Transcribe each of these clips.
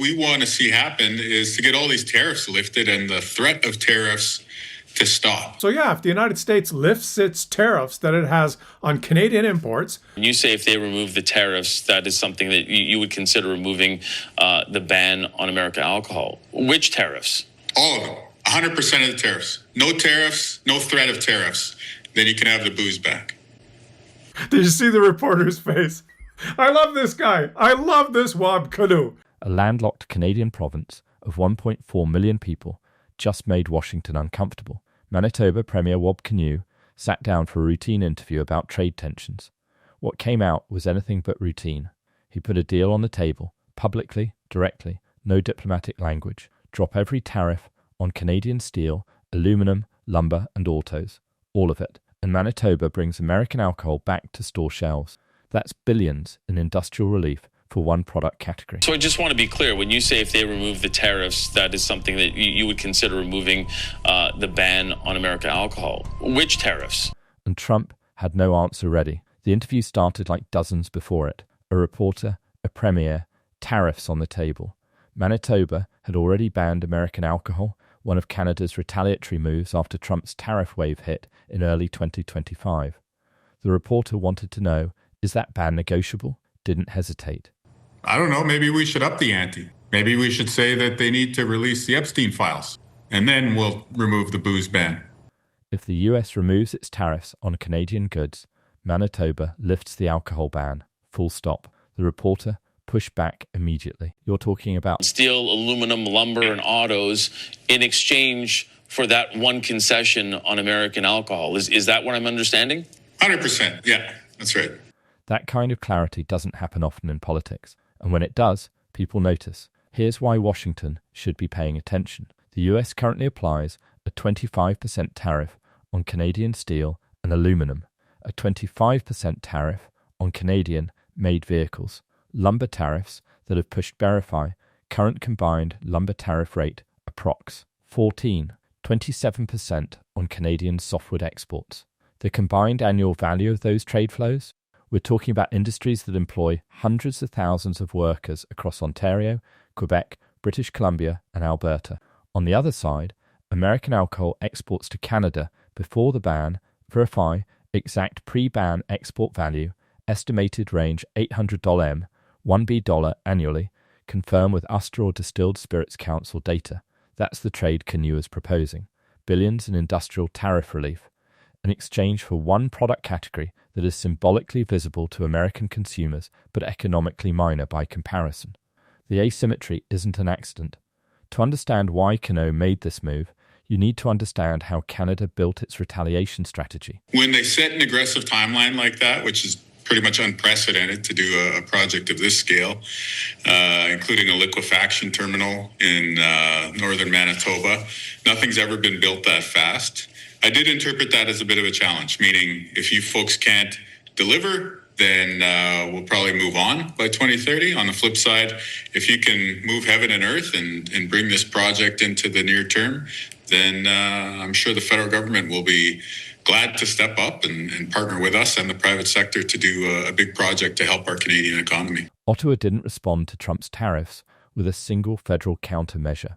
we want to see happen is to get all these tariffs lifted and the threat of tariffs to stop. So yeah, if the United States lifts its tariffs that it has on Canadian imports. You say if they remove the tariffs, that is something that you would consider removing the ban on American alcohol. Which tariffs? All of them. 100% of the tariffs. No tariffs, no threat of tariffs. Then you can have the booze back. Did you see the reporter's face? I love this guy. I love this Wab Kinew. A landlocked Canadian province of 1.4 million people just made Washington uncomfortable. Manitoba Premier Wab Kinew sat down for a routine interview about trade tensions. What came out was anything but routine. He put a deal on the table, publicly, directly, no diplomatic language. Drop every tariff on Canadian steel, aluminum, lumber and autos. All of it. And Manitoba brings American alcohol back to store shelves. That's billions in industrial relief for one product category. So I just want to be clear, when you say if they remove the tariffs, that is something that you would consider removing the ban on American alcohol. Which tariffs? And Trump had no answer ready. The interview started like dozens before it. A reporter, a premier, tariffs on the table. Manitoba had already banned American alcohol, one of Canada's retaliatory moves after Trump's tariff wave hit in early 2025. The reporter wanted to know, is that ban negotiable? Didn't hesitate. I don't know, maybe we should up the ante. Maybe we should say that they need to release the Epstein files, and then we'll remove the booze ban. If the US removes its tariffs on Canadian goods, Manitoba lifts the alcohol ban. Full stop. The reporter pushed back immediately. You're talking about steel, aluminum, lumber, and autos in exchange for that one concession on American alcohol. Is that what I'm understanding? 100%. Yeah, that's right. That kind of clarity doesn't happen often in politics. And when it does, people notice. Here's why Washington should be paying attention. The US currently applies a 25% tariff on Canadian steel and aluminum, a 25% tariff on Canadian-made vehicles, lumber tariffs that have pushed Verify current combined lumber tariff rate approx. 27% on Canadian softwood exports. The combined annual value of those trade flows? We're talking about industries that employ hundreds of thousands of workers across Ontario, Quebec, British Columbia, and Alberta. On the other side, American alcohol exports to Canada before the ban, Verify exact pre-ban export value, estimated range $800 $1B annually, confirmed with Ustra or Distilled Spirits Council data. That's the trade Kinew is proposing. Billions in industrial tariff relief, in exchange for one product category that is symbolically visible to American consumers but economically minor by comparison. The asymmetry isn't an accident. To understand why Kinew made this move, you need to understand how Canada built its retaliation strategy. When they set an aggressive timeline like that, which is pretty much unprecedented to do a project of this scale, including a liquefaction terminal in northern Manitoba, nothing's ever been built that fast. I did interpret that as a bit of a challenge, meaning if you folks can't deliver, then we'll probably move on by 2030. On the flip side, if you can move heaven and earth and bring this project into the near term, then I'm sure the federal government will be glad to step up and partner with us and the private sector to do a big project to help our Canadian economy. Ottawa didn't respond to Trump's tariffs with a single federal countermeasure.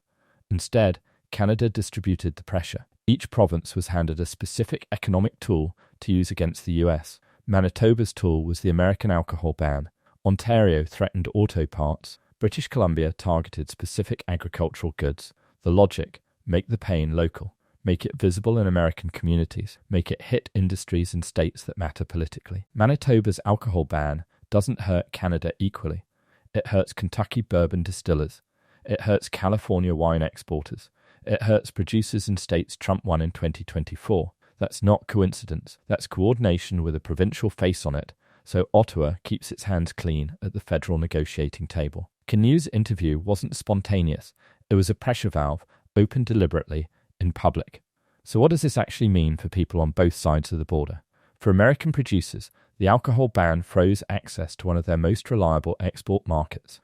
Instead, Canada distributed the pressure. Each province was handed a specific economic tool to use against the US. Manitoba's tool was the American alcohol ban. Ontario threatened auto parts. British Columbia targeted specific agricultural goods. The logic: make the pain local. Make it visible in American communities. Make it hit industries in states that matter politically. Manitoba's alcohol ban doesn't hurt Canada equally. It hurts Kentucky bourbon distillers. It hurts California wine exporters. It hurts producers in states Trump won in 2024. That's not coincidence. That's coordination with a provincial face on it, so Ottawa keeps its hands clean at the federal negotiating table. Kinew's interview wasn't spontaneous. It was a pressure valve, opened deliberately, in public. So what does this actually mean for people on both sides of the border? For American producers, the alcohol ban froze access to one of their most reliable export markets.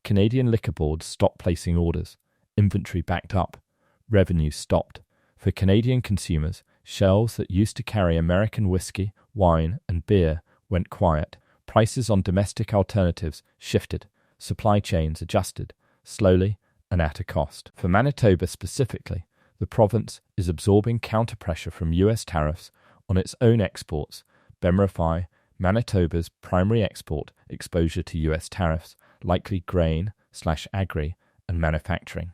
Canadian liquor boards stopped placing orders. Inventory backed up. Revenue stopped. For Canadian consumers, shelves that used to carry American whiskey, wine, and beer went quiet. Prices on domestic alternatives shifted. Supply chains adjusted. slowly and at a cost. For Manitoba specifically, the province is absorbing counter-pressure from US tariffs on its own exports, BEMRify Manitoba's primary export exposure to US tariffs, likely grain/agri and manufacturing.